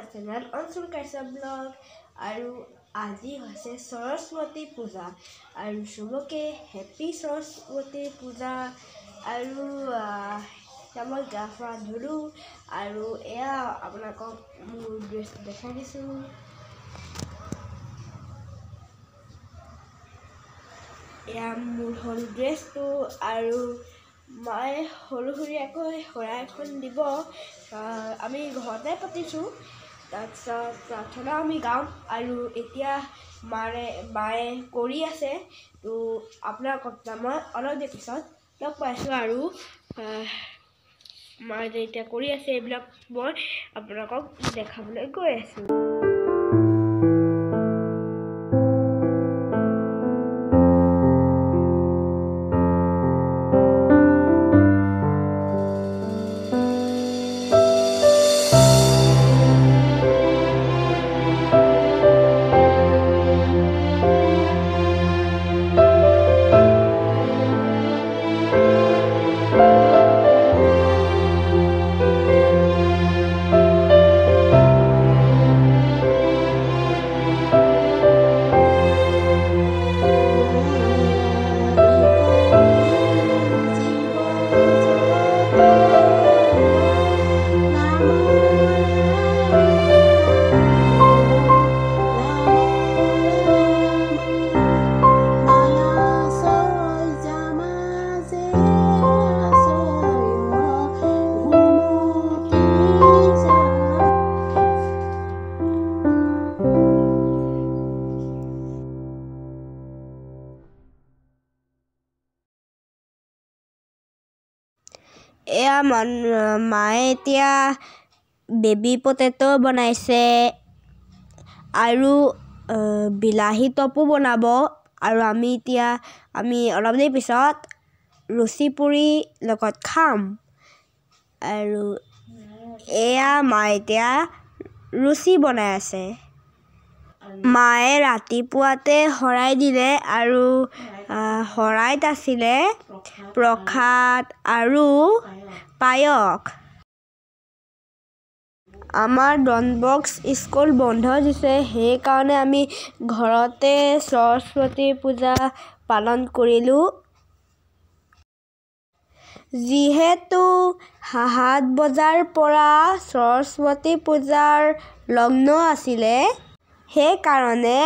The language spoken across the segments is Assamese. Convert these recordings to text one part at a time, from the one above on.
মাই চেনেল অঞ্চল কাশ্যপ ব্লগ আৰু আজি হৈছে সৰস্বতী পূজা আৰু সবকে হেপী সৰস্বতী পূজা আৰু মই গা পা ধুলো আৰু এয়া আপোনালোকক মোৰ ড্ৰেছ দেখাই দিছোঁ। এয়া মোৰ হ'ল ড্ৰেছটো আৰু মই সৰুসুৰীয়াকৈ শৰাই এখন দিব আমি ঘৰতে পাতিছোঁ। তাৰপিছত প্ৰাৰ্থনা আমি গাম আৰু এতিয়া মায়ে কৰি আছে তো আপোনালোকক মই অলপ দেৰি পিছত লগ পাইছোঁ আৰু মায়ে যে এতিয়া কৰি আছে এইবিলাক মই আপোনালোকক দেখাবলৈ গৈ আছোঁ। এয়া মায়ে এতিয়া বেবী পটেটো বনাইছে আৰু বিলাহী টপো বনাব আৰু আমি অলপ দেৰি পিছত লুচি পুৰি লগত খাম আৰু এয়া মায়ে এতিয়া লুচি বনাই আছে। মায়ে ৰাতিপুৱাতে শৰাই দিলে আৰু শৰাইত আছিলে প্ৰসাদ আৰু পায়স। আমাৰ ডনবস্ক স্কুল বন্ধ দিছে সেইকাৰণে আমি ঘৰতে সৰস্বতী পূজা পালন কৰিলোঁ। যিহেতু ৭ বজাৰ পৰা সৰস্বতী পূজাৰ লগ্ন আছিলে সেইকাৰণে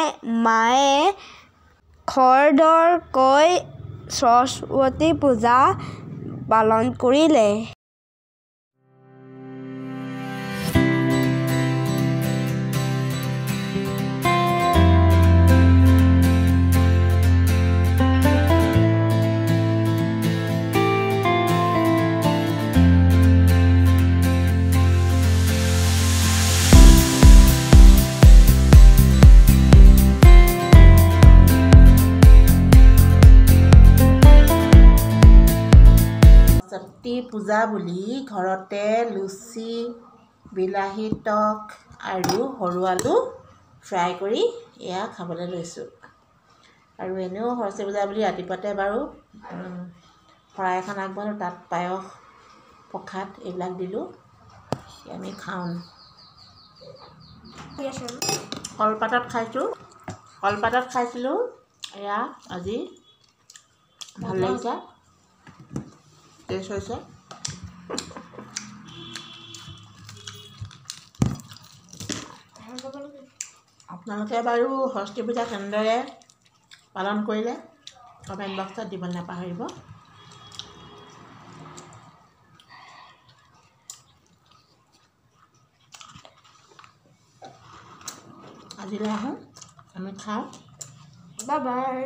মায়ে খৰধৰকৈ সৰস্বতী পূজা পালন কৰিলে। সৰস্বতী পূজা বুলি ঘৰতে লুচি বিলাহী টক আৰু সৰু আলু ফ্ৰাই কৰি এয়া খাবলৈ লৈছোঁ। আৰু এনেও সৰস্বতী পূজা বুলি ৰাতিপুৱাতে বাৰু শৰাই এখন আগবঢ়ালোঁ, তাত পায়স প্ৰসাদ এইবিলাক দিলোঁ, আমি খাওঁ। কলপাতত খাইছিলোঁ এয়া আজি ভাল লাগিছে, টেষ্ট হৈছে। আপোনালোকে বাৰু সৰস্বতী পূজা কেনেদৰে পালন কৰিলে কমেণ্ট বক্সত দিবলৈ নাপাহৰিব। আজিলৈ আহোঁ, আমি খাওঁ। Bye bye.